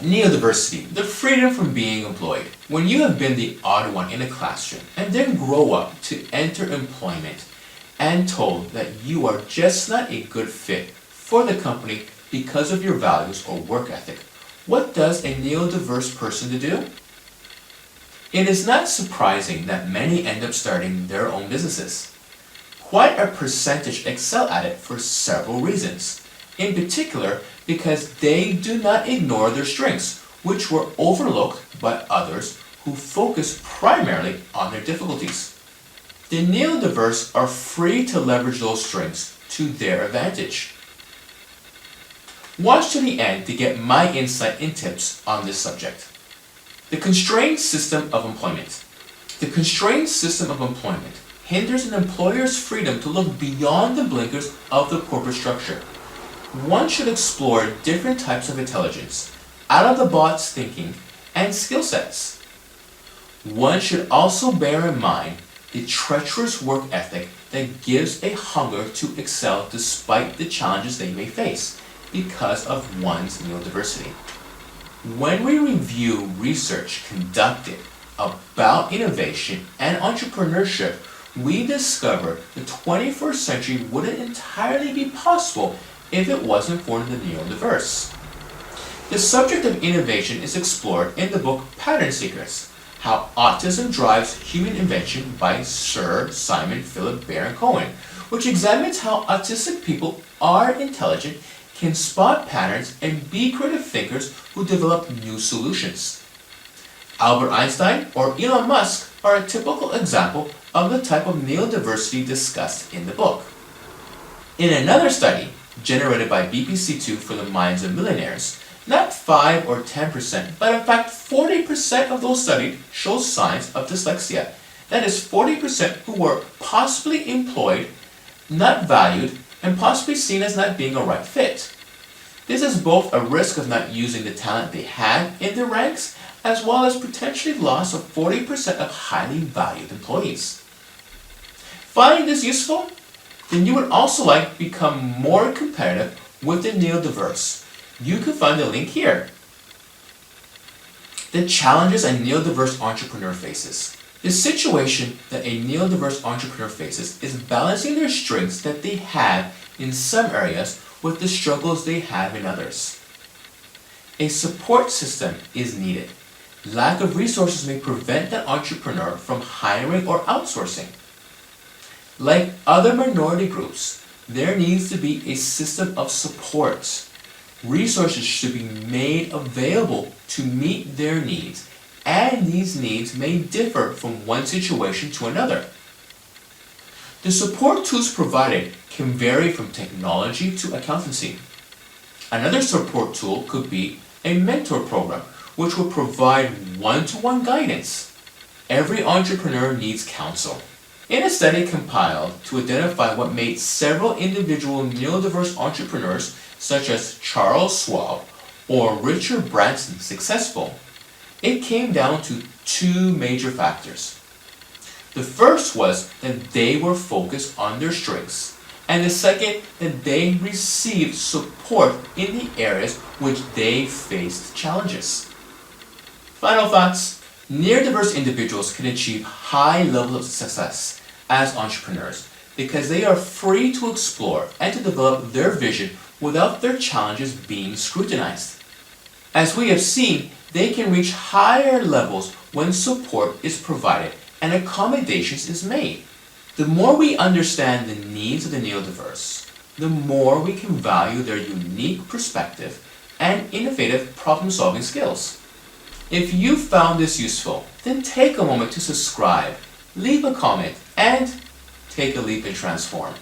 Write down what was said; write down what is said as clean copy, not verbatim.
Neurodiversity, the freedom from being employed. When you have been the odd one in a classroom and then grow up to enter employment and told that you are just not a good fit for the company because of your values or work ethic, what does a neurodiverse person to do? It is not surprising that many end up starting their own businesses. Quite a percentage excel at it for several reasons. In particular, because they do not ignore their strengths, which were overlooked by others who focus primarily on their difficulties. The neurodiverse are free to leverage those strengths to their advantage. Watch to the end to get my insight and tips on this subject. The constrained system of employment. The constrained system of employment hinders an employer's freedom to look beyond the blinkers of the corporate structure. One should explore different types of intelligence, out-of-the-box thinking, and skill sets. One should also bear in mind the treacherous work ethic that gives a hunger to excel despite the challenges they may face because of one's neurodiversity. When we review research conducted about innovation and entrepreneurship, we discover the 21st century wouldn't entirely be possible if it wasn't for the neurodiverse. The subject of innovation is explored in the book Pattern Secrets: How Autism Drives Human Invention by Sir Simon Philip Baron-Cohen, which examines how autistic people are intelligent, can spot patterns, and be creative thinkers who develop new solutions. Albert Einstein or Elon Musk are a typical example of the type of neurodiversity discussed in the book. In another study, generated by BBC2 for the minds of millionaires, not 5 or 10%, but in fact 40% of those studied show signs of dyslexia. That is 40% who were possibly employed, not valued, and possibly seen as not being a right fit. This is both a risk of not using the talent they had in their ranks, as well as potentially loss of 40% of highly valued employees. Find this useful? Then you would also like to become more competitive with the neurodiverse. You can find the link here. The challenges a neurodiverse entrepreneur faces. The situation that a neurodiverse entrepreneur faces is balancing their strengths that they have in some areas with the struggles they have in others. A support system is needed. Lack of resources may prevent an entrepreneur from hiring or outsourcing. Like other minority groups, there needs to be a system of support. Resources should be made available to meet their needs, and these needs may differ from one situation to another. The support tools provided can vary from technology to accountancy. Another support tool could be a mentor program, which will provide one-to-one guidance. Every entrepreneur needs counsel. In a study compiled to identify what made several individual neurodiverse entrepreneurs, such as Charles Schwab or Richard Branson, successful, it came down to two major factors. The first was that they were focused on their strengths, and the second, that they received support in the areas which they faced challenges. Final thoughts. Neurodiverse individuals can achieve high levels of success as entrepreneurs because they are free to explore and to develop their vision without their challenges being scrutinized. As we have seen, they can reach higher levels when support is provided and accommodations is made. The more we understand the needs of the neurodiverse, the more we can value their unique perspective and innovative problem-solving skills. If you found this useful, then take a moment to subscribe, leave a comment, and take a leap and transform.